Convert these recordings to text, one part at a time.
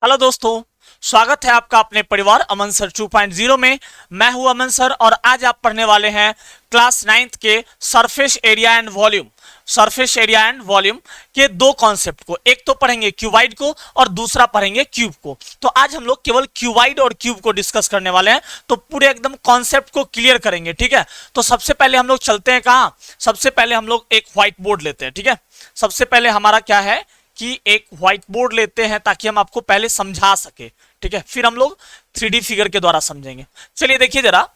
Hello दोस्तों, स्वागत है आपका अपने परिवार अमन सर 2.0 में। मैं हूं अमन सर और आज आप पढ़ने वाले हैं क्लास 9th के surface area and volume. Surface area and volume के दो कॉन्सेप्ट को, एक तो पढ़ेंगे क्यूबाइड को और दूसरा पढ़ेंगे क्यूब को। तो आज हम लोग केवल क्यूबाइड और क्यूब को डिस्कस करने वाले हैं, तो पूरे एकदम कॉन्सेप्ट को क्लियर करेंगे, ठीक है। तो सबसे पहले हम लोग चलते हैं कहाँ, सबसे पहले हम लोग एक व्हाइट बोर्ड लेते हैं, ठीक है। सबसे पहले हमारा क्या है कि एक व्हाइट बोर्ड लेते हैं ताकि हम आपको पहले समझा सके, ठीक है। फिर हम लोग 3D फिगर के द्वारा समझेंगे। चलिए देखिए जरा,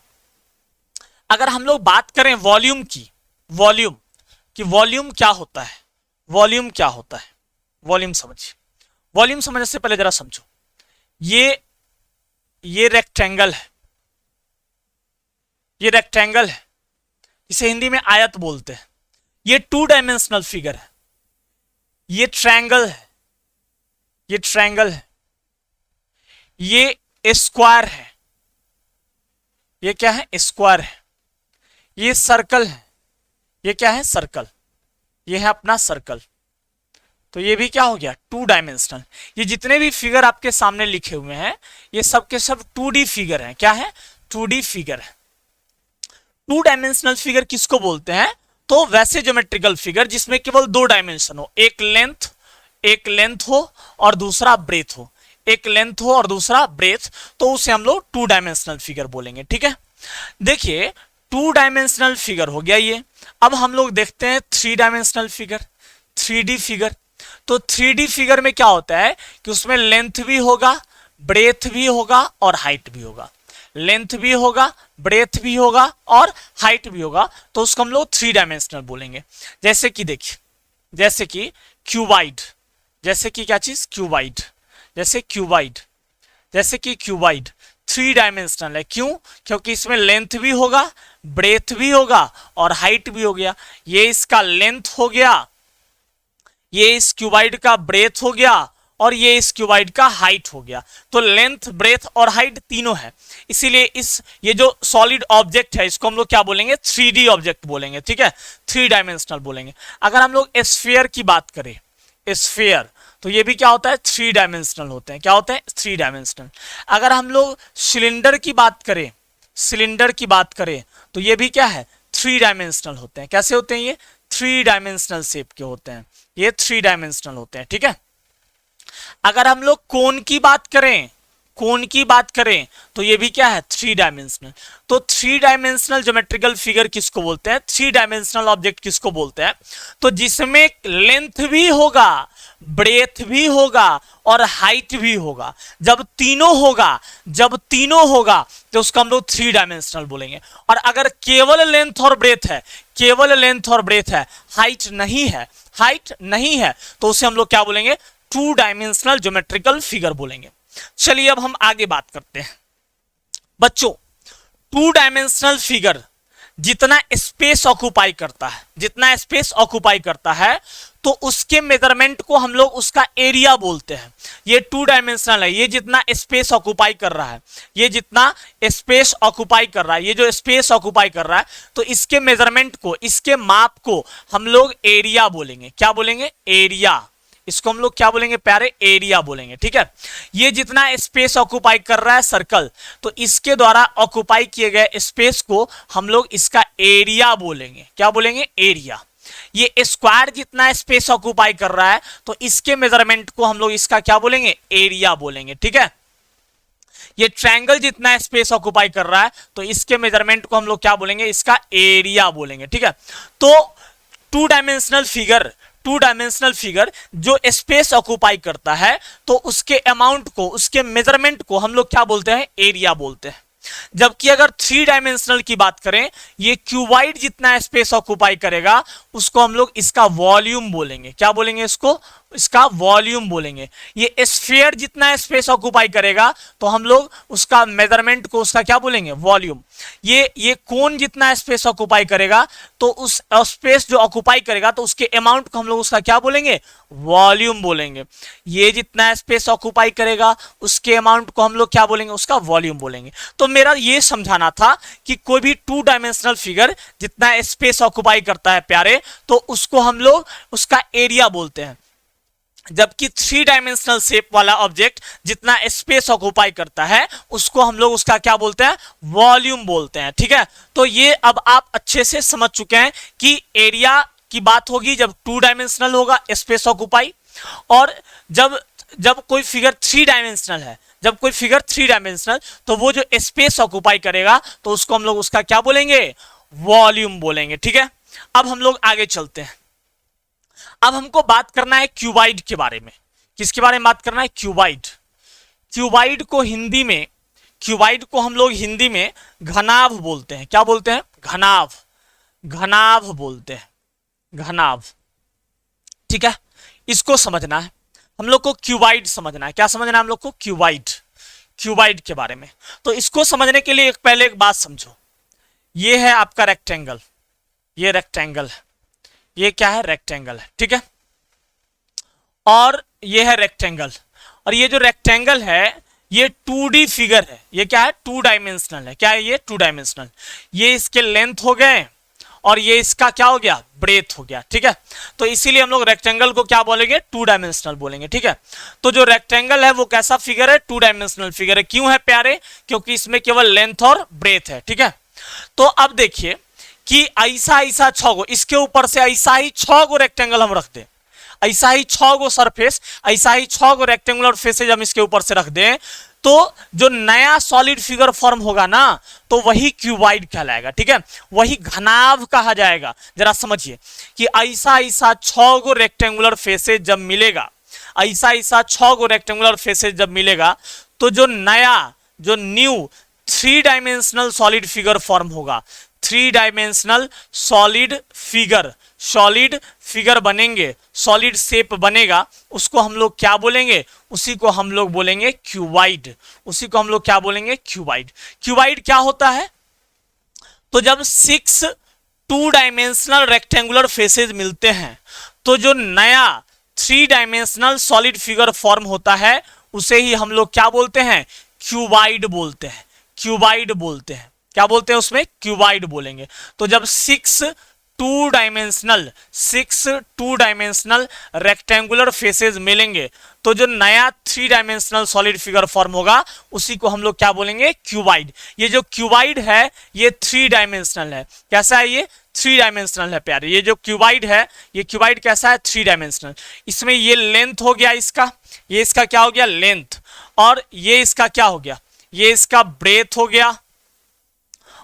अगर हम लोग बात करें वॉल्यूम की, वॉल्यूम क्या होता है, वॉल्यूम क्या होता है, वॉल्यूम समझिए। वॉल्यूम समझने से पहले जरा समझो, ये रेक्टेंगल है, ये रेक्टेंगल है, इसे हिंदी में आयत बोलते हैं। ये 2 डायमेंशनल फिगर है। ये ट्रायंगल है, ये ट्रायंगल है, ये स्क्वायर है, ये क्या है, स्क्वायर है। ये सर्कल है, ये क्या है, सर्कल, ये है अपना सर्कल। तो ये भी क्या हो गया, 2 डायमेंशनल। ये जितने भी फिगर आपके सामने लिखे हुए हैं ये सब के सब 2D फिगर हैं। क्या है, 2D फिगर है। 2 डायमेंशनल फिगर किसको बोलते हैं, तो वैसे ज्योमेट्रिकल फिगर जिसमें केवल 2 डायमेंशन हो, एक लेंथ हो और दूसरा ब्रेथ हो, एक लेंथ हो और दूसरा ब्रेथ, तो उसे हम लोग 2 डायमेंशनल फिगर बोलेंगे, ठीक है। देखिए 2 डायमेंशनल फिगर हो गया ये। अब हम लोग देखते हैं 3 डायमेंशनल फिगर, 3D फिगर। तो 3D फिगर में क्या होता है कि उसमें लेंथ भी होगा, ब्रेथ भी होगा और हाइट भी होगा। लेंथ भी होगा, ब्रेथ भी होगा और हाइट भी होगा, तो उसको हम लोग 3 डायमेंशनल बोलेंगे। जैसे कि देखिए, जैसे कि क्यूबाइड, जैसे कि क्या चीज, क्यूबाइड, जैसे क्यूबाइड, जैसे कि क्यूबाइड 3 डायमेंशनल है। क्यों, क्योंकि इसमें लेंथ भी होगा, ब्रेथ भी होगा और हाइट भी हो गया। ये इसका लेंथ हो गया, ये इस क्यूबाइड का ब्रेथ हो गया और ये इस क्यूबाइड का हाइट हो गया। तो लेंथ, ब्रेथ और हाइट तीनों है, इसीलिए ये जो सॉलिड ऑब्जेक्ट है इसको हम लोग क्या बोलेंगे, 3D ऑब्जेक्ट बोलेंगे, ठीक है, 3 डायमेंशनल बोलेंगे। अगर हम लोग स्फीयर की बात करें, स्फीयर, तो ये भी क्या होता है, 3 डायमेंशनल होते हैं। क्या होते हैं, 3 डायमेंशनल। अगर हम लोग सिलेंडर की बात करें, सिलेंडर की बात करें, तो ये भी क्या है, 3 डायमेंशनल होते हैं। कैसे होते हैं ये, 3 डायमेंशनल शेप के होते हैं, ये 3 डायमेंशनल होते हैं, ठीक है। अगर हम लोग कोन की बात करें, कोन की बात करें, तो ये भी क्या है, 3 डायमेंशनल। तो 3 डायमेंशनल ज्योमेट्रिकल फिगर किसको बोलते हैं, 3 डायमेंशनल ऑब्जेक्ट किसको बोलते हैं, तो जिसमें लेंथ भी होगा, ब्रेथ भी होगा और हाइट भी होगा। जब तीनों होगा, जब तीनों होगा तो उसको हम लोग 3 डायमेंशनल बोलेंगे। और अगर केवल लेंथ और ब्रेथ है, केवल लेंथ और ब्रेथ है, हाइट नहीं है, हाइट नहीं है, तो उसे हम लोग क्या बोलेंगे, 2 डायमेंशनल ज्योमेट्रिकल फिगर बोलेंगे। चलिए अब हम आगे बात करते हैं बच्चों। 2 डायमेंशनल फिगर जितना स्पेस ऑक्युपाई करता है, जितना स्पेस ऑक्युपाई करता है, तो उसके मेजरमेंट को हम लोग उसका एरिया बोलते हैं। ये 2 डायमेंशनल है, ये जितना स्पेस ऑक्युपाई कर रहा है, ये जितना स्पेस ऑक्युपाई कर रहा है, ये जो स्पेस ऑक्युपाई कर रहा है, तो इसके मेजरमेंट को, इसके माप को हम लोग एरिया बोलेंगे। क्या बोलेंगे, एरिया। इसको हम लोग क्या बोलेंगे प्यारे, एरिया बोलेंगे, ठीक है। ये जितना स्पेस ऑक्युपाई कर रहा है सर्कल, तो इसके द्वारा ऑक्युपाई किए गए स्पेस को हम लोग इसका एरिया बोलेंगे। क्या बोलेंगे, एरिया। ये स्क्वायर जितना स्पेस ऑक्युपाई कर रहा है, तो इसके मेजरमेंट को हम लोग इसका क्या बोलेंगे, एरिया बोलेंगे, ठीक है। ये ट्रायंगल जितना स्पेस ऑक्युपाई कर रहा है, तो इसके मेजरमेंट को हम लोग क्या बोलेंगे, इसका एरिया बोलेंगे, ठीक है। तो 2 डायमेंशनल फिगर, 2 डायमेंशनल फिगर जो स्पेस ऑक्युपाई करता है, तो उसके अमाउंट को, उसके मेजरमेंट को हम लोग क्या बोलते हैं, एरिया बोलते हैं। जबकि अगर 3 डायमेंशनल की बात करें, ये क्यूबाइड जितना स्पेस ऑक्युपाई करेगा उसको हम लोग इसका वॉल्यूम बोलेंगे। क्या बोलेंगे इसको, इसका वॉल्यूम बोलेंगे। ये स्फीयर जितना स्पेस ऑक्युपाई करेगा तो हम लोग उसका मेजरमेंट को उसका क्या बोलेंगे, वॉल्यूम। ये कोन जितना स्पेस ऑक्युपाई करेगा, तो उस स्पेस जो ऑक्युपाई करेगा तो उसके अमाउंट को हम लोग उसका क्या बोलेंगे, वॉल्यूम बोलेंगे। ये जितना स्पेस ऑक्युपाई करेगा उसके अमाउंट को हम लोग क्या बोलेंगे, उसका वॉल्यूम बोलेंगे। तो मेरा ये समझाना था कि कोई भी 2 डायमेंशनल फिगर जितना स्पेस ऑक्युपाई करता है प्यारे, तो उसको हम लोग उसका एरिया बोलते हैं। जबकि थ्री डायमेंशनल शेप वाला ऑब्जेक्ट जितना स्पेस ऑक्युपाई करता है उसको हम लोग उसका क्या बोलते हैं, वॉल्यूम बोलते हैं। ठीक है, तो ये अब आप अच्छे से समझ चुके हैं कि एरिया की बात होगी जब टू डायमेंशनल होगा स्पेस ऑक्युपाई, और जब जब कोई फिगर थ्री डायमेंशनल है, जब कोई फिगर थ्री डायमेंशनल तो वो जो स्पेस ऑक्युपाई करेगा तो उसको हम लोग उसका क्या बोलेंगे, वॉल्यूम बोलेंगे। ठीक है, अब हम लोग आगे चलते हैं। अब हमको बात करना है क्यूबाइड के बारे में। किसके बारे में बात करना है, क्यूबाइड। क्यूबाइड को हिंदी में, क्यूबाइड को हम लोग हिंदी में घनाभ बोलते हैं। क्या बोलते हैं, घनाभ, घनाभ बोलते हैं, घनाभ। ठीक है, इसको समझना है हम लोग को, क्यूबाइड समझना है। क्या समझना है हम लोग को, क्यूबाइड, क्यूबाइड के बारे में। तो इसको समझने के लिए पहले एक बात समझो, ये है आपका रेक्टेंगल, ये रेक्टेंगल है, ये क्या है, रेक्टेंगल है। ठीक है, और ये है रेक्टेंगल, और ये जो रेक्टेंगल है ये 2D फिगर है। ये क्या है, टू डायमेंशनल है। क्या है ये, टू डायमेंशनल। ये इसके लेंथ हो गए और ये इसका क्या हो गया, ब्रेथ हो गया। ठीक है, तो इसीलिए हम लोग रेक्टेंगल को क्या बोलेंगे, टू डायमेंशनल बोलेंगे। ठीक है, तो जो रेक्टेंगल है वो कैसा फिगर है, टू डायमेंशनल फिगर है। क्यों है प्यारे, क्योंकि इसमें केवल लेंथ और ब्रेथ है। ठीक है, तो अब देखिए कि ऐसा ऐसा 6 गो, इसके ऊपर से ऐसा ही 6 गो रेक्टेंगल हम रख दें, ऐसा ही 6 गो सरफेस, ऐसा ही 6 गो रेक्टेंगुलर फेसेज हम इसके ऊपर से रख दें, तो जो नया सॉलिड फिगर फॉर्म होगा ना तो वही क्यूबाइड कहलाएगा। ठीक है, वही घनाभ कहा जाएगा। जरा समझिए कि ऐसा ऐसा 6 गो रेक्टेंगुलर फेसेज जब मिलेगा, ऐसा ऐसा 6 गो रेक्टेंगुलर फेसेज जब मिलेगा, तो जो नया, जो new three dimensional solid figure form होगा, three dimensional solid figure, solid figure बनेंगे, सॉलिड शेप बनेगा, उसको हम लोग क्या बोलेंगे, उसी को हम लोग बोलेंगे क्यूबाइड। उसी को हम लोग क्या बोलेंगे, क्यूबाइड। क्यूबाइड क्या होता है, तो जब 6 टू डायमेंशनल रेक्टेंगुलर फेसेज मिलते हैं तो जो नया three dimensional solid figure form होता है उसे ही हम लोग क्या बोलते हैं, क्यूबाइड बोलते हैं, क्यूबाइड बोलते हैं। क्या बोलते हैं उसमें, क्यूबाइड बोलेंगे। तो जब 6 टू डायमेंशनल रेक्टेंगुलर फेसेस मिलेंगे तो जो नया three dimensional solid figure form होगा उसी को हम लोग क्या बोलेंगे, क्यूबाइड। ये जो क्यूबाइड है ये थ्री डायमेंशनल है। कैसा है ये, थ्री डायमेंशनल है प्यारे। ये जो क्यूबाइड है, ये क्यूबाइड कैसा है, थ्री डायमेंशनल। इसमें ये लेंथ हो गया इसका, ये इसका क्या हो गया, लेंथ, और ये इसका क्या हो गया, ये इसका ब्रेथ हो गया,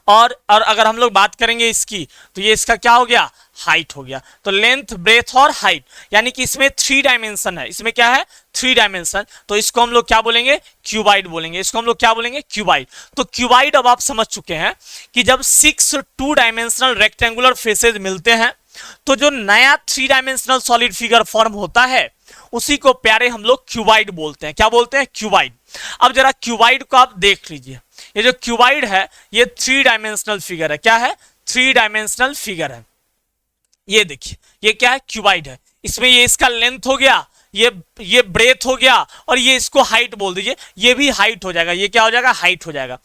और अगर हम लोग बात करेंगे इसकी तो ये इसका क्या हो गया, हाइट हो गया। तो लेंथ, ब्रेथ और हाइट, यानी कि इसमें थ्री डायमेंशन है। इसमें क्या है, थ्री डायमेंशन, तो इसको हम लोग क्या बोलेंगे, क्यूबाइड बोलेंगे। इसको हम लोग क्या बोलेंगे, क्यूबाइड। तो क्यूबाइड अब आप समझ चुके हैं कि जब 6 टू डायमेंशनल रेक्टेंगुलर फेसेज मिलते हैं तो जो नया three dimensional solid figure form होता है उसी को प्यारे हम लोग क्यूबाइड बोलते हैं। क्या बोलते हैं, क्यूबाइड। अब जरा क्यूबाइड को आप देख लीजिए, ये जो क्यूबाइड है ये थ्री डायमेंशनल फिगर है। क्या है, थ्री डायमेंशनल फिगर है। ये देखिए ये क्या है, क्यूबाइड है। इसमें ये इसका लेंथ हो गया, ये ब्रेथ हो गया, और ये इसको हाइट बोल दीजिए, ये भी हाइट हो जाएगा। ये क्या हो जाएगा, हाइट हो जाएगा।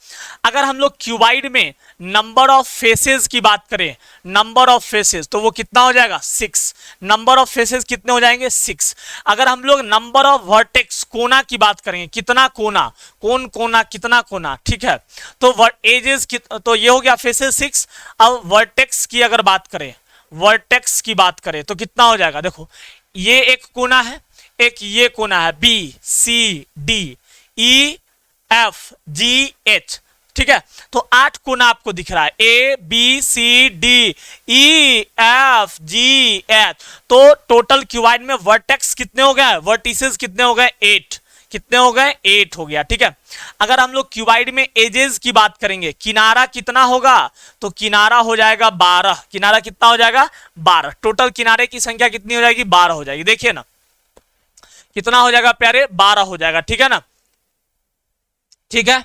अगर हम लोग क्यूबाइड में नंबर ऑफ फेसेस की बात करें, नंबर ऑफ फेसेस, तो वो कितना हो जाएगा, 6। नंबर ऑफ फेसेस कितने हो जाएंगे, 6। अगर हम लोग नंबर ऑफ वर्टेक्स, कोना की बात करेंगे, कितना कोना, कौन कोना, कितना कोना, ठीक है, तो एजेस, तो ये हो गया फेसेस 6। अब वर्टेक्स की अगर बात करें, वर्टेक्स की बात करें तो कितना हो जाएगा, देखो ये एक कोना है, एक ये कोना है, B C D E F G H, ठीक है, तो 8 कोना आपको दिख रहा है, A B C D E F G H. तो टोटल क्यूबाइड में वर्टेक्स कितने हो गए, वर्टिसेस कितने हो गए, 8। कितने हो गए, 8 हो गया। ठीक है, अगर हम लोग क्यूबाइड में एजेस की बात करेंगे, किनारा कितना होगा, तो किनारा हो जाएगा 12। किनारा कितना हो जाएगा, 12। टोटल किनारे की संख्या कितनी हो जाएगी, 12 हो जाएगी। देखिए ना कितना हो जाएगा प्यारे, 12 हो जाएगा। ठीक है ना, ठीक है।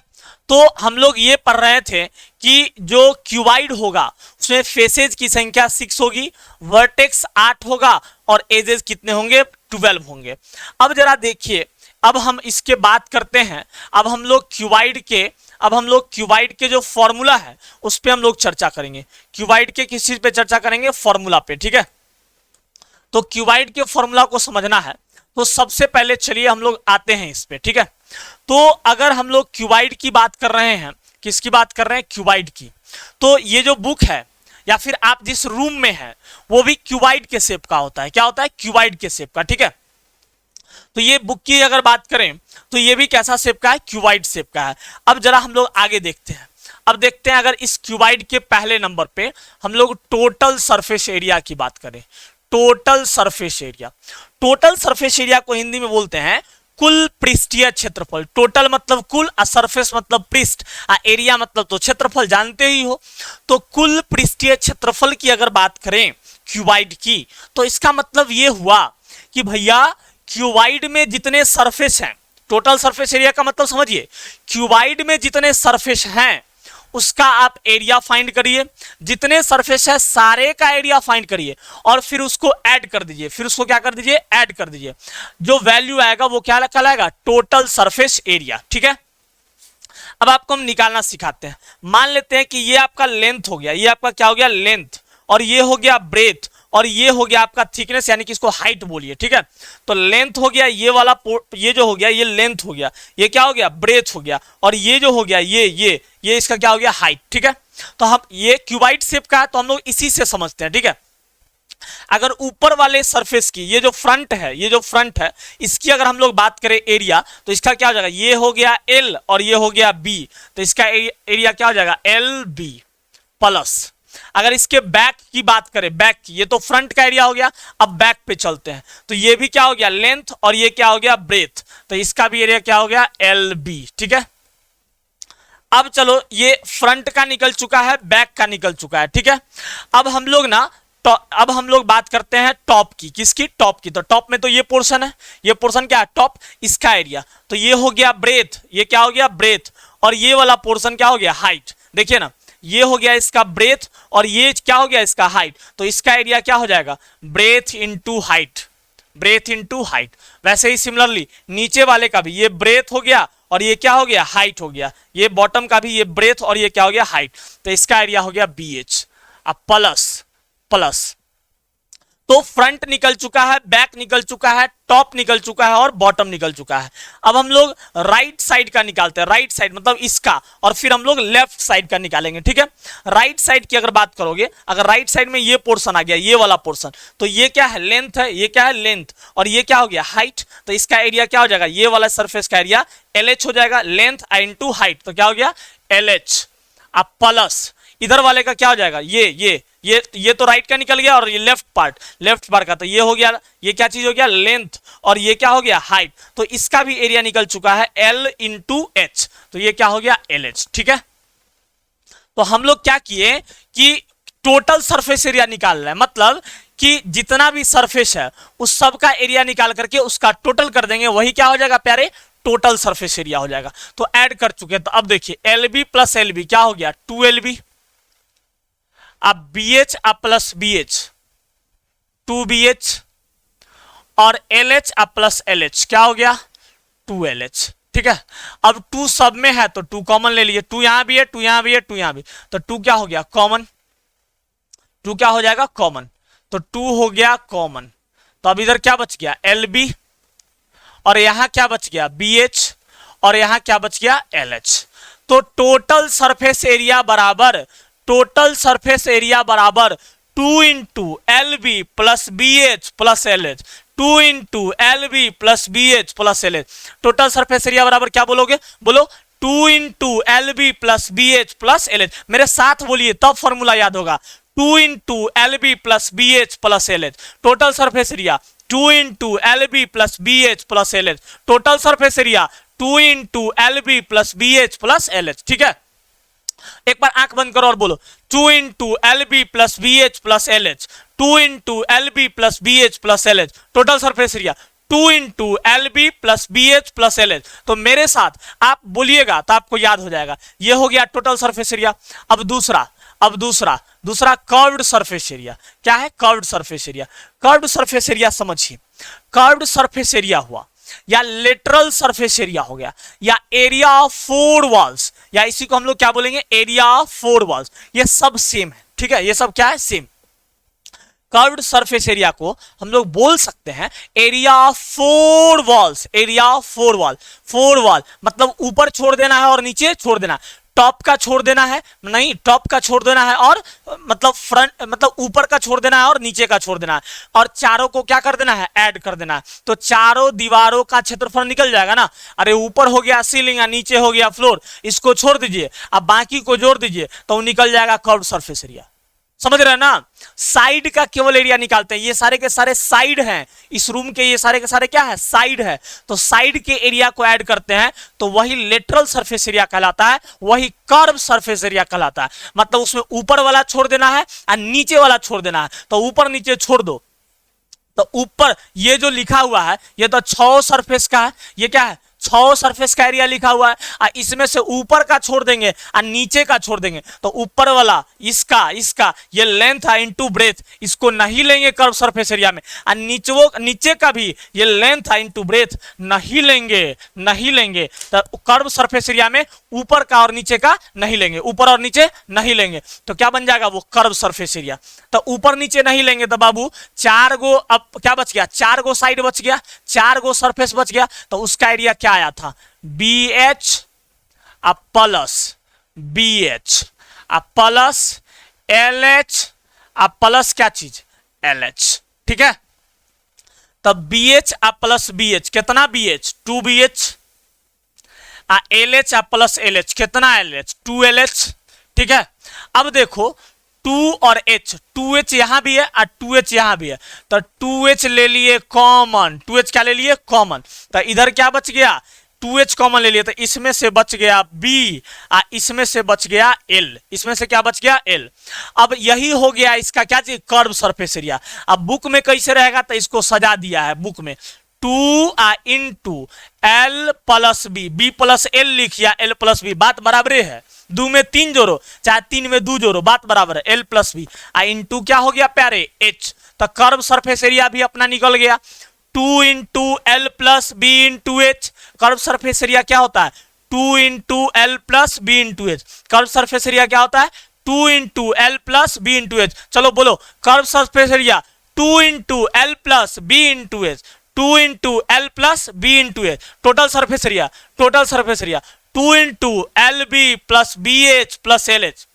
तो हम लोग ये पढ़ रहे थे कि जो क्यूबाइड होगा उसमें फेसेज की संख्या 6 होगी, वर्टेक्स 8 होगा, और एजेस कितने होंगे, 12 होंगे। अब जरा देखिए, अब हम इसके बात करते हैं, अब हम लोग क्यूबाइड के जो फॉर्मूला है उस पे हम लोग चर्चा करेंगे। क्यूबाइड के किस चीज पे चर्चा करेंगे, फॉर्मूला पे। ठीक है, तो क्यूबाइड के फॉर्मूला को समझना है तो सबसे पहले चलिए हम लोग आते हैं इस पे, ठीक है। तो अगर हम लोग क्यूबाइड की बात कर रहे हैं, किसकी बात कर रहे हैं, क्यूबाइड की, तो ये जो बुक है या फिर आप जिस रूम में है वो भी क्यूबाइड के शेप का होता है। क्या होता है, क्यूबाइड के शेप का, ठीक है। तो ये बुक की अगर बात करें तो ये भी कैसा शेप का है, क्यूबाइड शेप का है। अब जरा हम लोग आगे देखते हैं। अब देखते हैं अगर इस क्यूबाइड के पहले नंबर पे हम लोग टोटल सरफेस एरिया की बात करें, total surface area. Total surface area को हिंदी में बोलते हैं कुल पृष्ठीय क्षेत्रफल। टोटल मतलब कुल, सरफेस मतलब पृष्ठ, एरिया मतलब तो क्षेत्रफल, जानते ही हो। तो कुल पृष्ठीय क्षेत्रफल की अगर बात करें क्यूबाइड की, तो इसका मतलब ये हुआ कि भैया क्यूबाइड में जितने सरफेस हैं, टोटल सरफेस एरिया का मतलब समझिए, क्यूबाइड में जितने सरफेस हैं उसका आप एरिया फाइंड करिए, जितने सरफेस है सारे का एरिया फाइंड करिए और फिर उसको ऐड कर दीजिए, फिर उसको क्या कर दीजिए, ऐड कर दीजिए। जो वैल्यू आएगा वो क्या कहलाएगा, टोटल सरफेस एरिया, ठीक है। अब आपको हम निकालना सिखाते हैं। मान लेते हैं कि ये आपका लेंथ हो गया, ये आपका क्या हो गया, लेंथ, और ये हो गया ब्रेथ, और ये हो गया आपका थिकनेस, यानी कि इसको हाइट बोलिए, ठीक है। तो लेंथ हो गया ये वाला, ये जो हो गया ये लेंथ हो गया, ये क्या हो गया, ब्रेथ हो गया, और ये जो हो गया ये इसका क्या हो गया, हाइट, ठीक है। तो हम ये क्यूबाइड शेप का है तो हम लोग इसी से समझते हैं, ठीक है। अगर ऊपर वाले सरफेस की ये जो फ्रंट है, ये जो फ्रंट है, इसकी अगर हम लोग बात करें एरिया, तो इसका क्या हो जाएगा, ये हो गया एल और ये हो गया बी, तो इसका एरिया क्या हो जाएगा, एल बी प्लस। अगर इसके बैक की बात करें, बैक की, ये तो फ्रंट का एरिया हो गया, अब बैक पे चलते हैं, तो ये भी क्या हो गया, लेंथ, और ये क्या हो गया, ब्रेथ, तो इसका भी एरिया क्या हो गया, एल बी, ठीक है। अब चलो ये फ्रंट का निकल चुका है, बैक का निकल चुका है, ठीक है। अब हम लोग ना अब हम लोग बात करते हैं टॉप की, किसकी, टॉप की। तो टॉप में तो ये पोर्शन है, ये पोर्शन क्या है, टॉप, इसका एरिया, तो ये हो गया ब्रेथ, ये क्या हो गया, ब्रेथ, और ये वाला पोर्शन क्या हो गया, हाइट। देखिए ना, ये हो गया इसका ब्रेथ और ये क्या हो गया, इसका हाइट, तो इसका एरिया क्या हो जाएगा, breadth into height, breadth into height. वैसे ही सिमिलरली नीचे वाले का भी ये ब्रेथ हो गया और ये क्या हो गया, हाइट हो गया, ये बॉटम का भी ये ब्रेथ और ये क्या हो गया, हाइट, तो इसका एरिया हो गया BH। अब प्लस प्लस, तो फ्रंट निकल चुका है, बैक निकल चुका है, टॉप निकल चुका है और बॉटम निकल चुका है। अब हम लोग राइट साइड का निकालते हैं, राइट साइड मतलब इसका, और फिर हम लोग लेफ्ट साइड का निकालेंगे, ठीक है। राइट साइड की अगर बात करोगे, अगर राइट साइड में ये पोर्शन आ गया, ये वाला पोर्शन, तो ये क्या है, लेंथ है, ये क्या है, लेंथ, और ये क्या हो गया, हाइट, तो इसका एरिया क्या हो जाएगा, ये वाला सरफेस का एरिया LH हो जाएगा, लेंथ इनटू हाइट, तो क्या हो गया, LH। अब प्लस इधर वाले का क्या हो जाएगा, ये तो राइट का निकल गया और ये लेफ्ट पार्ट का, तो ये हो गया, ये क्या चीज हो गया, लेंथ, और ये क्या हो गया, हाइट, तो इसका भी एरिया निकल चुका है L इंटू H, तो ये क्या हो गया, LH, ठीक है। तो हम लोग क्या किए कि टोटल सरफेस एरिया निकाल रहे हैं, मतलब कि जितना भी सरफेस है उस सब का एरिया निकाल करके उसका टोटल कर देंगे, वही क्या हो जाएगा प्यारे, टोटल सरफेस एरिया हो जाएगा। तो ऐड कर चुके, तो अब देखिए LB प्लस LB क्या हो गया, 2LB, अब BH अब प्लस BH 2BH, और LH अब प्लस LH क्या हो गया, 2LH, ठीक है। अब 2 सब में है तो 2 कॉमन ले लिए, 2 यहां भी है, 2 यहां भी है, 2 यहां भी, तो 2 क्या हो गया, कॉमन, 2 क्या हो जाएगा, कॉमन, तो 2 हो गया कॉमन। तो अब इधर क्या बच गया, LB, और यहां क्या बच गया, BH, और यहां क्या बच गया, LH। तो टोटल सरफेस एरिया बराबर, टोटल सरफेस एरिया बराबर 2 into LB plus BH plus LH, 2 into LB plus BH plus LH। Total surface area बराबर क्या बोलोगे, बोलो 2 into LB plus BH plus LH, मेरे साथ बोलिए तब फॉर्मूला याद होगा, 2 into LB plus BH plus LH। Total surface area 2 into LB plus BH plus LH, total surface area 2 into LB plus BH plus LH, ठीक है। एक बार आंख बंद करो और बोलो 2 into LB plus BH plus LH, 2 into LB plus BH plus LH, total surface area 2 into LB plus BH plus LH। तो मेरे साथ आप बोलिएगा तो आपको याद हो जाएगा, ये हो गया टोटल सरफेस एरिया। अब दूसरा कर्व्ड सरफेस एरिया, क्या है, curved surface area. Curved surface area समझिए, कर्व्ड सरफेस एरिया हुआ या लेटरल सरफेस एरिया हो गया या एरिया ऑफ 4 वॉल्स, या इसी को हम लोग क्या बोलेंगे, एरिया ऑफ 4 वॉल्स, ये सब सेम है, ठीक है, ये सब क्या है, सेम। कर्व्ड सरफेस एरिया को हम लोग बोल सकते हैं area of four walls, area of four wall. Four wall मतलब ऊपर छोड़ देना है और नीचे छोड़ देना, टॉप का छोड़ देना है, नहीं टॉप का छोड़ देना है और मतलब फ्रंट मतलब ऊपर का छोड़ देना है और नीचे का छोड़ देना है, और चारों को क्या कर देना है, ऐड कर देना है। तो चारों दीवारों का क्षेत्रफल निकल जाएगा ना। अरे ऊपर हो गया सीलिंग या नीचे हो गया फ्लोर, इसको छोड़ दीजिए, अब बाकी को जोड़ दीजिए तो निकल जाएगा कर्व्ड सरफेस एरिया। समझ रहे हैं ना। साइड का केवल एरिया निकालते हैं, ये सारे के सारे साइड हैं इस रूम के, ये सारे के सारे क्या है, साइड है। तो साइड के एरिया को ऐड करते हैं तो वही लेटरल सरफेस एरिया कहलाता है, वही कर्व सरफेस एरिया कहलाता है। मतलब उसमें ऊपर वाला छोड़ देना है और नीचे वाला छोड़ देना है, तो ऊपर नीचे छोड़ दो। तो ऊपर ये जो लिखा हुआ है ये तो 6 सरफेस का है, ये क्या है 6 सरफेस का एरिया लिखा हुआ है, और इसमें से ऊपर का छोड़ देंगे और नीचे का छोड़ देंगे, तो ऊपर वाला इसका ये लेंथ है इनटू ब्रेथ, इसको नहीं लेंगे कर्व सरफेस एरिया में, और नीचे का भी ये लेंथ है इनटू ब्रेथ नहीं लेंगे। तो कर्व सरफेस एरिया में ऊपर का और नीचे का नहीं लेंगे, ऊपर और नीचे नहीं लेंगे, तो क्या बन जाएगा वो कर्व सरफेस एरिया। तो ऊपर नीचे नहीं लेंगे तो बाबू 4 गो, अब क्या बच गया, 4 गो साइड बच गया, 4 गो सरफेस बच गया, तो उसका एरिया क्या आया था, BH plus BH plus LH plus क्या चीज LH, ठीक है। तब BH प्लस BH कितना, BH 2BH, LH plus LH कितना, LH 2LH, ठीक है। अब देखो 2 और H, 2H यहां भी है और 2H यहां भी है, तो 2H ले लिए कॉमन, 2H क्या ले लिए कॉमन, तो इधर क्या बच गया 2H कॉमन ले लिए, तो इसमें से बच गया B और इसमें से बच गया L, इसमें से क्या बच गया L। अब यही हो गया इसका क्या चीज, कर्व सरफेस एरिया। अब बुक में कैसे रहेगा, तो इसको सजा दिया है बुक में 2 into L plus B plus L लिखिया, L प्लस B, बात बराबर है, 2 में 3 जोड़ो चाहे 3 में 2 जोड़ो, बात बराबर है, L प्लस B इंटू क्या हो गया प्यारे H, तो कर्व सरफेस एरिया भी अपना निकल गया। 2 into L plus B into H, curve surface area क्या होता है 2 into L plus B into H, curve surface area क्या होता है 2 into L plus B into H। चलो बोलो curve surface area 2 into L plus B into H, 2 into L plus B into H, total surface area 2 into LB plus BH plus LH,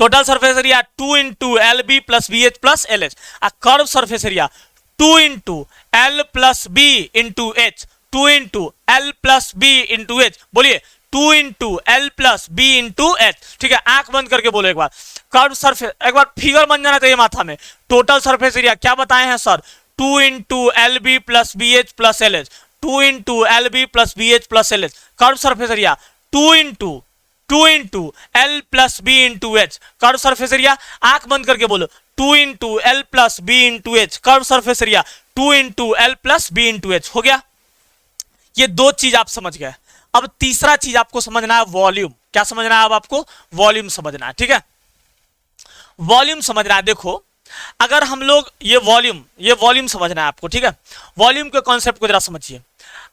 total surface area 2 into LB plus BH plus LH। Curve surface area 2 into L plus B into H, 2 into L plus B into H, बोलिए 2 into L plus B into H, ठीक है। आंख बंद करके बोलो एक बार, curve surface, एक बार figure बन जाना चाहिए माथा में। टोटल सरफेस एरिया क्या बताए हैं sir, 2 into LB plus BH plus LH, 2 into LB plus BH plus LH, curve surface area 2 into L plus B into H, curve surface area, आंख बंद करके बोलो 2 into L plus B into H, curve surface area 2 into L plus B into H, हो गया। ये 2 चीज आप समझ गए। अब तीसरा चीज आपको समझना है वॉल्यूम। क्या समझना है, अब आपको वॉल्यूम समझना है, ठीक है। वॉल्यूम समझना है, देखो अगर हम लोग ये वॉल्यूम समझना है आपको, ठीक है। वॉल्यूम के कॉन्सेप्ट को जरा समझिए।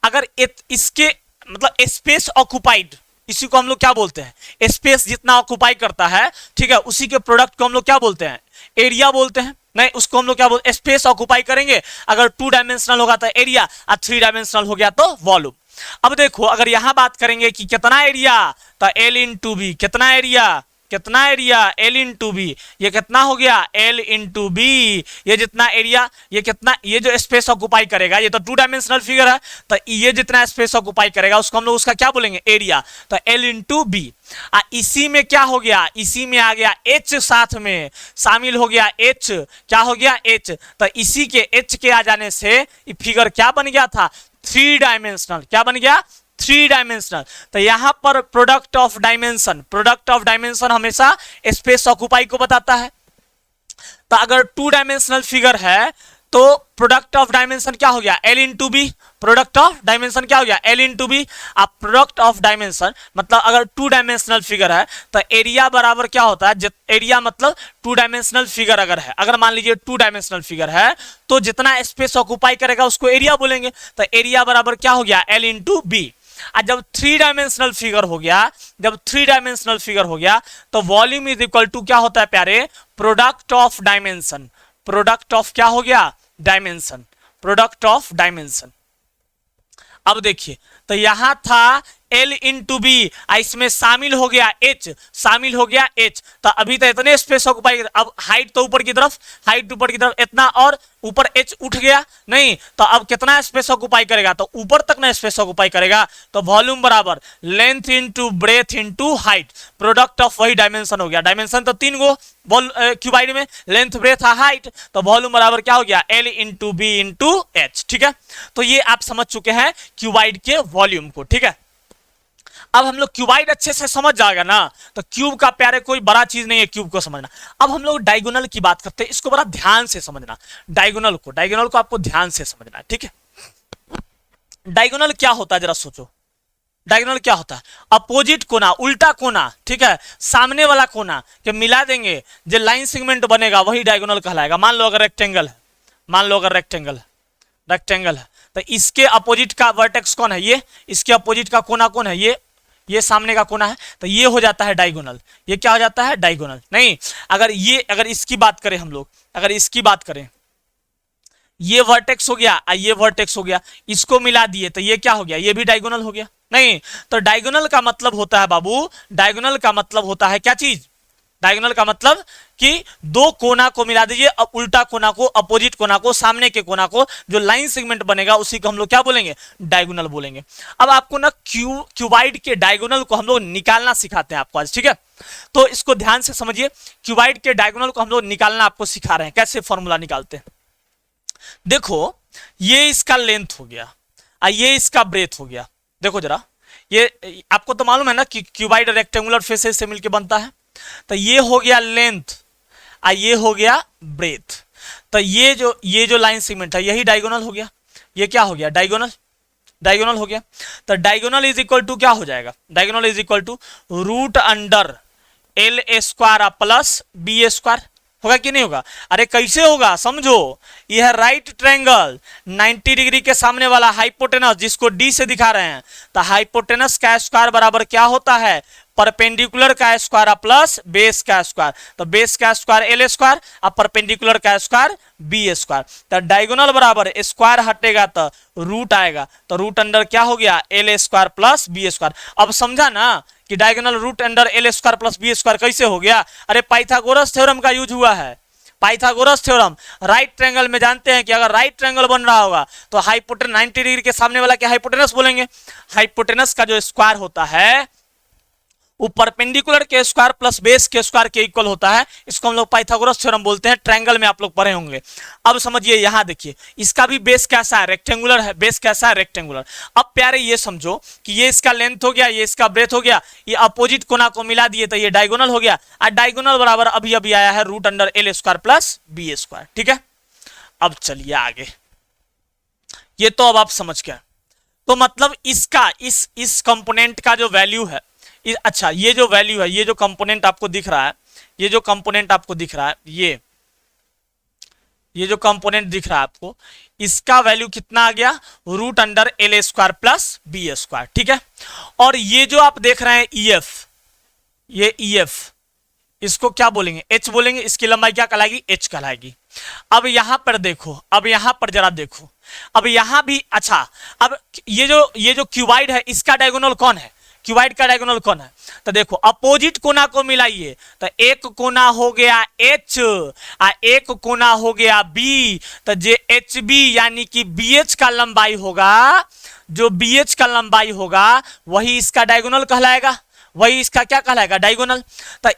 अगर इसके मतलब स्पेस ऑक्युपाइड, इसी को हम लोग क्या बोलते हैं, स्पेस जितना ऑक्युपाई करता है, ठीक है, उसी के प्रोडक्ट को हम लोग क्या बोलते हैं, एरिया बोलते हैं। नहीं, उसको हम लोग क्या बोलते हैं, स्पेस ऑक्युपाई करेंगे, अगर 2 डायमेंशनल होगा तो एरिया, और 3 डायमेंशनल हो गया तो वॉल्यूम। अब देखो अगर यहां बात करेंगे कि कितना एरिया, तो L इंटू बी, कितना एरिया L इंटू बी, ये कितना हो गया L इंटू बी, ये जितना एरिया, ये कितना, ये जो स्पेस ऑक्युपाई करेगा, ये तो 2 डायमेंशनल फिगर है, तो ये जितना स्पेस ऑक्युपाई करेगा उसको हम लोग उसका क्या बोलेंगे, एरिया, तो L इंटू बी। इसी में क्या हो गया, इसी में आ गया H, साथ में शामिल हो गया H, क्या हो गया H, तो इसी के H के आ जाने से ये फिगर क्या बन गया था, 3 डायमेंशनल, क्या बन गया 3 डायमेंशनल। तो यहां पर प्रोडक्ट ऑफ डायमेंशन हमेशा स्पेस ऑक्युपाई को बताता है। तो अगर 2 डायमेंशनल फिगर है तो प्रोडक्ट ऑफ डायमेंशन क्या हो गया, L into B, product of dimension क्या हो गया, L इंटू बी। अब प्रोडक्ट ऑफ डायमेंशन मतलब अगर 2 डायमेंशनल फिगर है तो एरिया बराबर क्या होता है, एरिया मतलब 2 डायमेंशनल फिगर अगर है, अगर मान लीजिए 2 डायमेंशनल फिगर है तो जितना स्पेस ऑक्युपाई करेगा उसको एरिया बोलेंगे, तो एरिया बराबर क्या हो गया, L इंटू बी। जब 3 डायमेंशनल फिगर हो गया, तो वॉल्यूम इज इक्वल टू क्या होता है प्यारे, product of dimension, product of क्या हो गया, डायमेंशन, प्रोडक्ट ऑफ डायमेंशन। अब देखिए तो यहां था L इंटू बी, इसमें शामिल हो गया H, शामिल हो गया H, तो अभी तो इतने स्पेस ऑक्युपाई, अब हाइट तो ऊपर की तरफ, हाइट ऊपर की तरफ इतना, और ऊपर H उठ गया नहीं, तो अब कितना स्पेस ऑक्युपाई करेगा, तो ऊपर तक ना स्पेस ऑक्युपाई करेगा, तो वॉल्यूम बराबर length into breadth into height, product of वही डायमेंशन हो गया, डायमेंशन तो 3 गो क्यूबाइड में, लेंथ ब्रेथ हाइट, तो वॉल्यूम बराबर क्या हो गया, L into B into H. ठीक है, तो ये आप समझ चुके हैं क्यूबाइड के वॉल्यूम को। ठीक है, अब हम लोग क्यूबाइड अच्छे से समझ जाएगा ना, तो क्यूब का प्यारे कोई बड़ा चीज नहीं है क्यूब को समझना। अब हम लोग डायगोनल की बात करते हैं, इसको बड़ा ध्यान से समझना, डायगोनल को आपको ध्यान से समझना है। ठीक है, डायगोनल क्या होता है जरा सोचो, डायगोनल क्या होता है, अपोजिट कोना, उल्टा कोना, ठीक है, सामने वाला कोना के मिला देंगे, जो लाइन सेगमेंट बनेगा वही डायगोनल कहलाएगा। मान लो अगर रेक्टेंगल है, मान लो अगर रेक्टेंगल है, तो इसके अपोजिट का वर्टेक्स कौन है, ये, इसके अपोजिट का कोना कौन है, ये सामने का कोना है, तो ये हो जाता है डायगोनल। ये क्या हो जाता है, डायगोनल। नहीं, अगर इसकी बात करें हम लोग, अगर इसकी बात करें, ये वर्टेक्स हो गया, ये वर्टेक्स हो गया, इसको मिला दिए तो ये क्या हो गया, ये भी डायगोनल हो गया। नहीं, तो डायगोनल का मतलब होता है बाबू, डायगोनल का मतलब होता है क्या चीज, डायगोनल का मतलब कि दो कोना को मिला दीजिए, अब उल्टा कोना को, अपोजिट कोना को, सामने के कोना को, जो लाइन सेगमेंट बनेगा उसी को हम लोग क्या बोलेंगे, डायगोनल बोलेंगे। अब आपको ना क्यूबाइड के डायगोनल को हम लोग निकालना सिखाते हैं आपको आज। ठीक है, तो इसको ध्यान से समझिए, क्यूबाइड के डायगोनल को हम लोग निकालना आपको सिखा रहे हैं, कैसे फॉर्मूला निकालते हैं। देखो, ये इसका लेंथ हो गया, ये इसका ब्रेथ हो गया। देखो जरा, ये आपको तो मालूम है ना कि क्यूबाइड रेक्टेंगुलर फेसेस से मिलकर बनता है, तो ये हो गया लेंथ, ये हो गया ब्रेथ, तो ये जो लाइन सेगमेंट है यही डायगोनल हो गया। ये क्या हो गया, डायगोनल हो गया। तो डायगोनल इज इक्वल टू क्या हो जाएगा, diagonal is equal to root under L square plus B square, होगा कि नहीं होगा, अरे कैसे होगा समझो, यह राइट ट्रायंगल 90 डिग्री के सामने वाला हाइपोटेनस, जिसको डी से दिखा रहे हैं, तो हाइपोटेनस का स्क्वायर बराबर क्या होता है, परपेंडिकुलर का स्क्वायर प्लस बेस का स्क्वायर, तो बेस का स्क्वायर एल स्क्वायर और परपेंडिकुलर का स्क्वायर बी स्क्वायर, तो डायगोनल बराबर स्क्वायर हटेगा तो रूट आएगा, तो रूट अंडर क्या हो गया, L square plus B square. अब समझा ना कि diagonal root under L square plus B square कैसे हो गया, अरे पाइथागोरस थ्योरम का यूज हुआ है, पाइथागोरस थ्योरम। राइट ट्रायंगल में जानते हैं कि अगर राइट ट्रायंगल बन रहा होगा तो हाइपोटेनस 90 डिग्री के सामने वाला क्या हाइपोटेनस बोलेंगे, हाइपोटेनस का जो स्क्वायर होता है वो परपेंडिकुलर के स्क्वायर प्लस बेस के स्क्वायर के इक्वल होता है, इसको हम लोग पाइथागोरस थ्योरम बोलते हैं, ट्रायंगल में आप लोग पढ़े होंगे। अब समझिए, यहां देखिए इसका भी बेस कैसा है, रेक्टेंगुलर है, बेस कैसा है, रेक्टेंगुलर। अब प्यारे ये समझो कि ये इसका लेंथ हो गया, ये इसका ब्रेथ हो गया, ये अपोजिट कोना को मिला दिए तो ये डायगोनल हो गया, और डायगोनल बराबर अभी अभी आया है root under L square plus B square. ठीक है, अब चलिए आगे, ये तो अब आप समझ गए। तो मतलब इसका इस कंपोनेंट का जो वैल्यू है, अच्छा ये जो वैल्यू है, ये जो कंपोनेंट आपको दिख रहा है, ये जो कंपोनेंट आपको दिख रहा है, ये जो कंपोनेंट दिख रहा है आपको, इसका वैल्यू कितना आ गया, root under L square plus B square. ठीक है, और ये जो आप देख रहे हैं EF, ये EF, इसको क्या बोलेंगे, H बोलेंगे, इसकी लंबाई क्या कहलाएगी, H कहलाएगी। अब यहां पर देखो, अब यहां पर जरा देखो, अब यहां भी, अच्छा अब ये जो क्यूबाइड है इसका डायगोनल कौन है, क्यूबाइड का डायगोनल कौन है, तो देखो अपोजिट कोना को मिलाइए, तो एक कोना हो गया H और एक कोना हो गया B, तो जे HB यानी कि BH का लंबाई होगा, जो BH का लंबाई होगा वही इसका डायगोनल कहलाएगा, वही इसका क्या कहलाएगा, डायगोनल। तो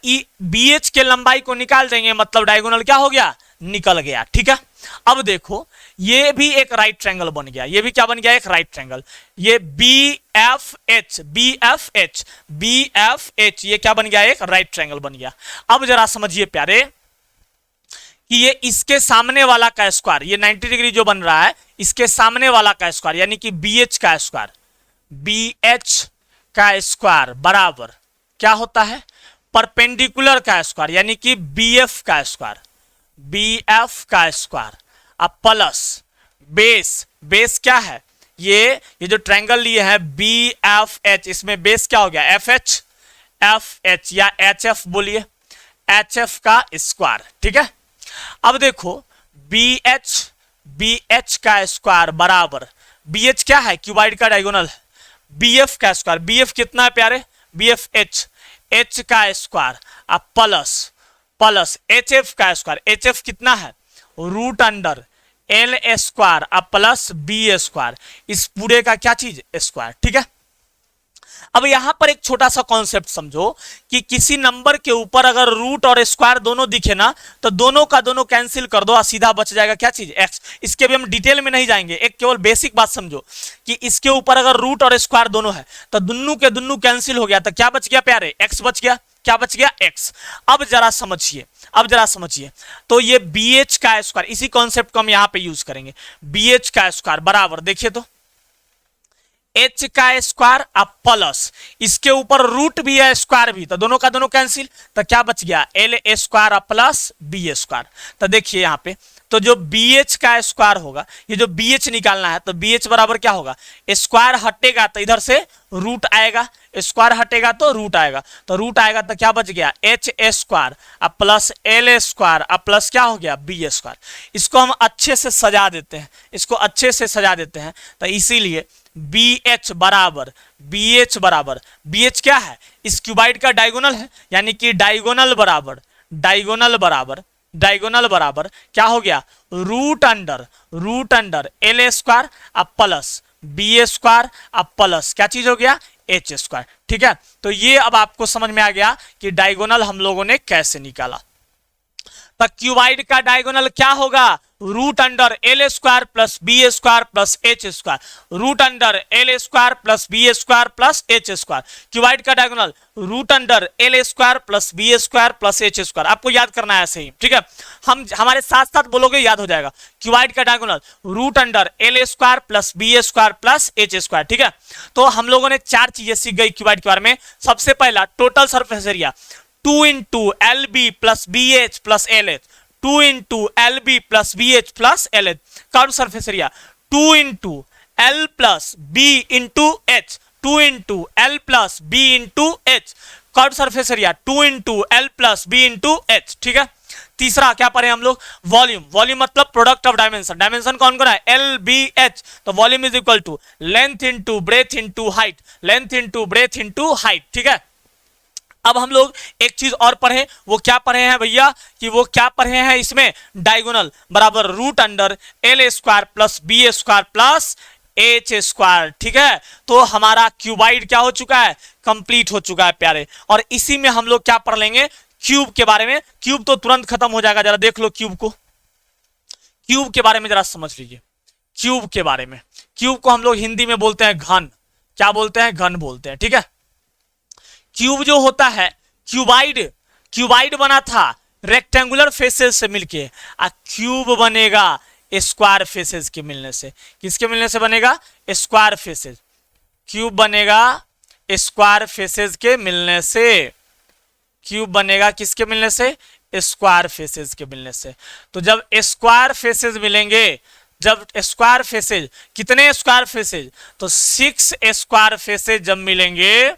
BH के लंबाई को निकाल देंगे, मतलब डायगोनल क्या हो गया, निकल गया। ठीक है, अब देखो ये भी एक राइट ट्रायंगल बन गया, ये भी क्या बन गया, एक राइट ट्रायंगल, ये BFH ये क्या बन गया, एक राइट ट्रायंगल बन गया। अब जरा समझिए प्यारे कि ये इसके सामने वाला का स्क्वायर, ये 90 डिग्री जो बन रहा है इसके सामने वाला का स्क्वायर यानी कि BH का स्क्वायर, BH का स्क्वायर बराबर क्या होता है, परपेंडिकुलर का स्क्वायर यानी कि BF का स्क्वायर, BF का स्क्वायर अब प्लस बेस क्या है, ये जो ट्रायंगल लिए है BFH, इसमें बेस क्या हो गया, FH या HF बोलिए, HF का स्क्वायर। ठीक है, अब देखो BH का स्क्वायर बराबर, BH क्या है, क्यूबाइड का डायगोनल है, BF का स्क्वायर, BF कितना है प्यारे, BF H का स्क्वायर अब प्लस HF का स्क्वायर, HF कितना है, रूट अंडर L स्क्वायर अब प्लस B स्क्वायर, इस पूरे का क्या चीज, स्क्वायर। ठीक है, अब यहां पर एक छोटा सा कॉन्सेप्ट समझो कि किसी नंबर के ऊपर अगर रूट और स्क्वायर दोनों दिखे ना, तो दोनों का दोनों कैंसिल कर दो और सीधा बच जाएगा क्या चीज, x। इसके भी हम डिटेल में नहीं जाएंगे, एक केवल बेसिक बात समझो कि इसके ऊपर अगर रूट और स्क्वायर दोनों है तो दुन्नू के दुन्नू कैंसिल हो गया, तो क्या बच गया प्यारे, x बच गया, क्या बच गया, x। अब जरा समझिए, तो ये BH का स्क्वायर, इसी कॉन्सेप्ट को हम यहां पे यूज करेंगे, BH का स्क्वायर बराबर, देखिए तो H का स्क्वायर अब प्लस इसके ऊपर रूट भी है स्क्वायर भी, तो दोनों का दोनों कैंसिल, तो क्या बच गया, L स्क्वायर अब प्लस B स्क्वायर। तो देखिए यहाँ पे, तो जो BH का स्क्वायर होगा, ये जो BH निकालना है, तो BH बराबर क्या होगा, स्क्वायर हटेगा तो इधर से रूट आएगा, स्क्वायर हटेगा तो रूट आएगा, तो रूट आएगा तो क्या बच गया, H स्क्वायर अब प्लस L स्क्वायर अब प्लस क्या हो गया, B स्क्वायर। इसको हम अच्छे से सजा देते हैं, तो इसीलिए BH बराबर BH क्या है, इस क्यूबाइड का डायगोनल है, यानी कि डायगोनल बराबर क्या हो गया, रूट अंडर L स्क्वायर अब प्लस B स्क्वायर अब प्लस क्या चीज हो गया, H स्क्वायर। ठीक है, तो ये अब आपको समझ में आ गया कि डायगोनल हम लोगों ने कैसे निकाला। तो क्यूबाइड का डायगोनल क्या होगा, root under L square plus B square plus H square, root under L square plus B square plus H square. Cuboid का diagonal root under L square plus B square plus H square, आपको याद करना है ऐसे ही। ठीक है, हम हमारे साथ साथ बोलोगे याद हो जाएगा। क्यूबाइड का diagonal root under L square plus B square plus H square. ठीक है, तो हम लोगों ने चार चीजें सीख गई क्यूबाइड के बारे में। सबसे पहला total surface area 2 into LB plus BH plus LH, 2 into LB plus BH plus LH। Curve surface area 2 into L plus B into H, 2 into L plus B into H। Curve surface area 2 into L plus B into H। ठीक है, तीसरा क्या पढ़े हम लोग, volume मतलब product of dimension. Dimension कौन कौन है, LBH, तो volume is equal to length into breadth into height. ठीक है, अब हम लोग एक चीज और पढ़े, वो क्या पढ़े हैं भैया, कि वो क्या पढ़े हैं इसमें, डायगोनल बराबर root under L square plus B square plus H square. ठीक है, तो हमारा क्यूबाइड क्या हो चुका है, कंप्लीट हो चुका है प्यारे। और इसी में हम लोग क्या पढ़ लेंगे, क्यूब के बारे में। क्यूब तो तुरंत खत्म हो जाएगा, जरा देख लो क्यूब के बारे में जरा समझ लीजिए। क्यूब के बारे में, क्यूब को हम लोग हिंदी में बोलते हैं घन, क्या बोलते हैं, घन बोलते हैं। ठीक है, क्यूब जो होता है, क्यूबाइड बना था रेक्टेंगुलर फेसेस से मिलके, आ क्यूब बनेगा स्क्वायर फेसेस के मिलने से। किसके मिलने से बनेगा, स्क्वायर फेसेस। क्यूब बनेगा स्क्वायर फेसेस के मिलने से, क्यूब बनेगा किसके मिलने से, स्क्वायर फेसेस के मिलने से। तो जब स्क्वायर फेसेस मिलेंगे, जब स्क्वायर फेसेज, कितने स्क्वायर फेसेज, तो 6 स्क्वायर फेसेज जब मिलेंगे,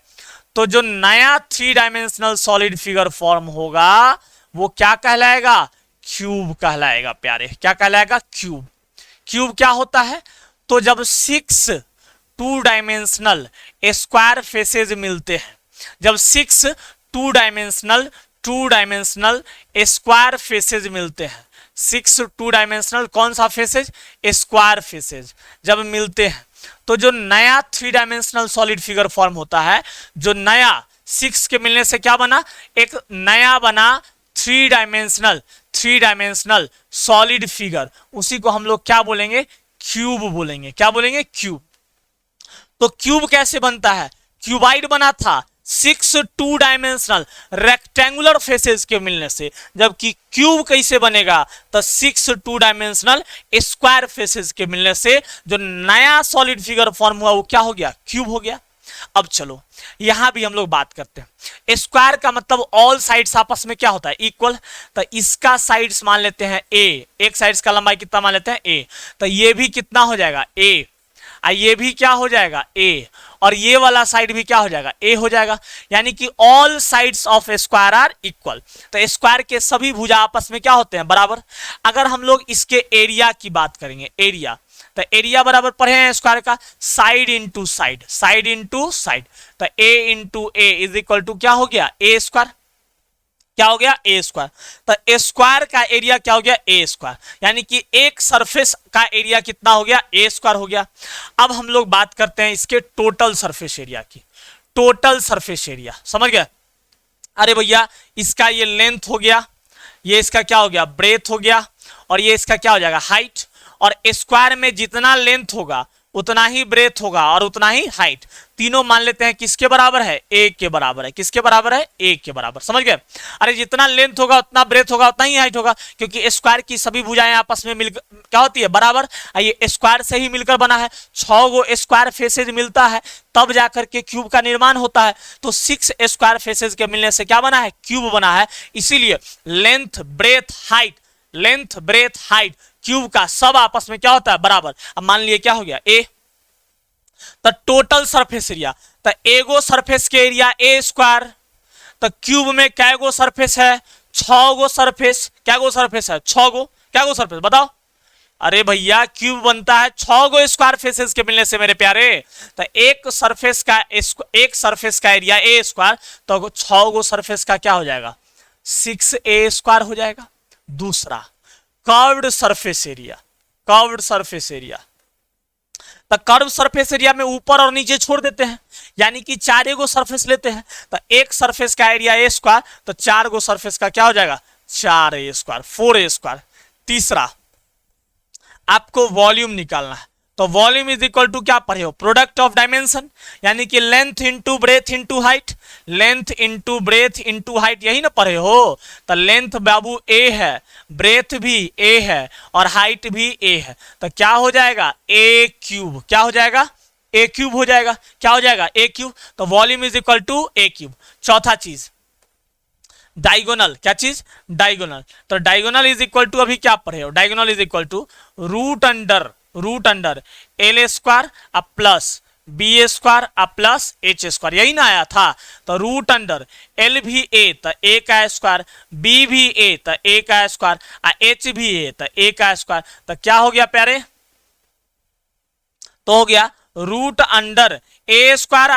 तो जो नया 3 डायमेंशनल सॉलिड फिगर फॉर्म होगा वो क्या कहलाएगा, क्यूब कहलाएगा प्यारे। क्या कहलाएगा, क्यूब। क्यूब क्या होता है, तो जब 6 2 डायमेंशनल स्क्वायर फेसेज मिलते हैं, जब 6 2 डायमेंशनल स्क्वायर फेसेज मिलते हैं, 6 2 डायमेंशनल कौन सा फेसेज, स्क्वायर फेसेज जब मिलते हैं, तो जो नया 3 डायमेंशनल सॉलिड फिगर फॉर्म होता है, जो नया 6 के मिलने से क्या बना, एक नया बना 3 डायमेंशनल सॉलिड फिगर, उसी को हम लोग क्या बोलेंगे, क्यूब बोलेंगे। क्या बोलेंगे, क्यूब। तो क्यूब कैसे बनता है, क्यूबाइड बना था 6 2 डायमेंशनल रेक्टेंगुलर फेसेस के मिलने से, जबकि क्यूब कैसे बनेगा, तो 6 2 डायमेंशनल स्क्वायर फेसेस के मिलने से जो नया सॉलिड फिगर फॉर्म हुआ वो क्या हो गया, क्यूब हो गया। अब चलो यहां भी हम लोग बात करते हैं। स्क्वायर का मतलब ऑल साइड्स आपस में क्या होता है, इक्वल। तो इसका साइड्स मान लेते हैं a, एक साइड्स का लंबाई कितना मान लेते हैं a, तो ये भी कितना हो जाएगा a। ये भी क्या हो जाएगा ए, और ये वाला साइड भी क्या हो जाएगा ए हो जाएगा, यानी कि all sides of square are equal. तो स्क्वायर के सभी भुजा आपस में क्या होते हैं बराबर। अगर हम लोग इसके एरिया की बात करेंगे, एरिया, तो एरिया बराबर पढ़े हैं स्क्वायर का side into side, side into side, तो A into A is equal to क्या हो गया ए स्क्वायर, क्या हो गया ए स्क्वायर। तो स्क्वायर का एरिया क्या हो गया ए स्क्वायर, यानी कि एक सरफेस का एरिया कितना हो गया ए स्क्वायर हो गया। अब हम लोग बात करते हैं इसके टोटल सरफेस एरिया की, टोटल सरफेस एरिया, समझ गए। अरे भैया इसका ये लेंथ हो गया, ये इसका क्या हो गया ब्रेथ हो गया, और ये इसका क्या हो जाएगा हाइट, और स्क्वायर में जितना लेंथ होगा उतना ही ब्रेथ होगा और उतना ही हाइट, तीनों मान लेते हैं किसके बराबर है ए के बराबर है, किसके बराबर है ए के बराबर, समझ गए। अरे जितना लेंथ होगा उतना ब्रेथ होगा उतना ही हाइट होगा, क्योंकि स्क्वायर की सभी भुजाएं आपस में मिलकर क्या होती है बराबर। ये स्क्वायर से ही मिलकर बना है, 6 गो स्क्वायर फेसेज मिलता है तब जाकर के क्यूब का निर्माण होता है। तो 6 स्क्वायर फेसेज के मिलने से क्या बना है क्यूब बना है। इसीलिए length breadth height, length breadth height cube का सब आपस में क्या होता है बराबर। अब मान लिए क्या हो गया ए, तो टोटल सरफेस एरिया, तो एगो सरफेस के एरिया ए स्क्वायर, तो क्यूब में क्या गो सरफेस है 6 गो सरफेस, क्या गो सरफेस है 6 गो, क्या गो सरफेस बताओ। अरे भैया क्यूब बनता है 6 गो स्क्वायर फेसेस के मिलने से मेरे प्यारे। तो एक सरफेस का एरिया ए स्क्वायर, तो 6 गो सरफेस का क्या हो जाएगा 6a स्क्वायर हो जाएगा। दूसरा curved surface area, curved surface area, तो कर्व सरफेस एरिया में ऊपर और नीचे छोड़ देते हैं, यानी कि 4 गो सरफेस लेते हैं, तो एक सरफेस का एरिया ए स्क्वायर, तो 4 गो सरफेस का क्या हो जाएगा 4a स्क्वायर, 4a स्क्वायर। तीसरा आपको वॉल्यूम निकालना है, तो वॉल्यूम इज इक्वल टू क्या पढ़े हो प्रोडक्ट ऑफ डायमेंशन, यानी कि length into breadth into height, length into breadth into height, यही ना पढ़े हो। तो लेंथ बाबू ए है, ब्रेथ भी ए है और हाइट भी ए है, तो क्या हो जाएगा ए क्यूब, क्या हो जाएगा ए क्यूब हो जाएगा, क्या हो जाएगा ए क्यूब। तो volume is equal to A cube. चौथा चीज डायगोनल, क्या चीज डायगोनल, तो डायगोनल इज इक्वल टू अभी क्या पढ़े हो, diagonal is equal to root under L square अब प्लस बी स्क्वायर अब प्लस एच स्क्वायर, यही ना आया था। तो रूट अंडर एल भी ए तो ए का स्क्वायर, बी भी ए तो ए का स्क्वायर, एच भी ए तो ए का स्क्वायर, तो क्या हो गया प्यारे, तो हो गया रूट अंडर ए स्क्वायर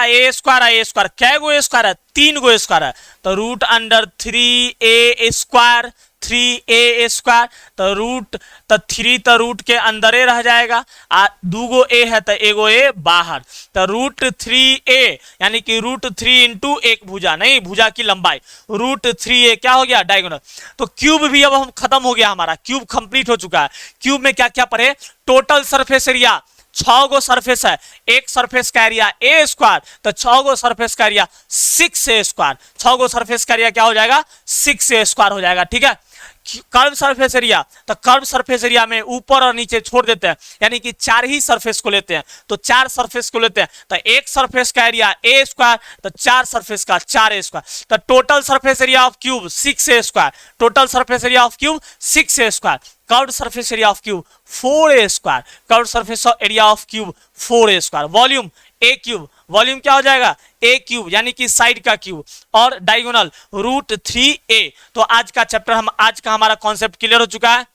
क्या गो स्क्वायर है 3 गो स्क्वायर है, तो root under 3a square, 3a square, तो 3 तो रूट के अंदर रह जाएगा, 2 गो ए है तो एगो ए बाहर, तो रूट 3a यानी कि रूट 3 इंटू एक भुजा, नहीं भुजा की लंबाई, रूट 3a क्या हो गया डायगोनल। तो क्यूब भी अब हम खत्म हो गया, हमारा क्यूब कंप्लीट हो चुका है। क्यूब में क्या क्या पढ़े, टोटल सरफेस एरिया 6 गो सरफेस है, एक सरफेस का एरिया ए स्क्वायर, तो 6 गो सरफेस का एरिया 6a स्क्वायर, 6 गो सरफेस का एरिया क्या हो जाएगा 6a स्क्वायर हो जाएगा, ठीक है। कर्व सरफेस एरिया, तो कर्व सरफेस एरिया में ऊपर और नीचे छोड़ देते हैं, यानी कि 4 ही सरफेस को लेते हैं, तो 4 सरफेस को लेते हैं, तो एक सरफेस का एरिया ए स्क्वायर, तो 4 सरफेस का 4a स्क्वायर, तो total surface area of cube 6a square, total surface area of cube 6a square, curved surface area of cube 4a square, curved surface area of cube 4a square. Volume A cube, volume क्या हो जाएगा A cube यानी कि side का cube, और diagonal root 3a। तो आज का चैप्टर आज का हमारा कॉन्सेप्ट क्लियर हो चुका है,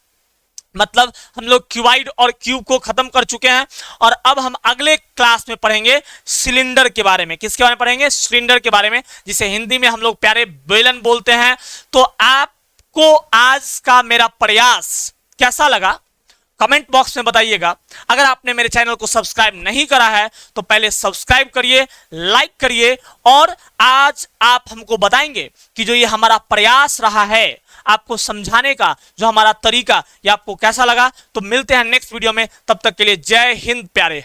मतलब हम लोग क्यूबाइड और क्यूब को खत्म कर चुके हैं, और अब हम अगले क्लास में पढ़ेंगे सिलेंडर के बारे में। किसके बारे में पढ़ेंगे, सिलेंडर के बारे में, जिसे हिंदी में हम लोग प्यारे बेलन बोलते हैं। तो आपको आज का मेरा प्रयास कैसा लगा कमेंट बॉक्स में बताइएगा। अगर आपने मेरे चैनल को सब्सक्राइब नहीं करा है तो पहले सब्सक्राइब करिए, लाइक करिए, और आज आप हमको बताएंगे कि जो ये हमारा प्रयास रहा है आपको समझाने का, जो हमारा तरीका, ये आपको कैसा लगा। तो मिलते हैं नेक्स्ट वीडियो में, तब तक के लिए जय हिंद प्यारे।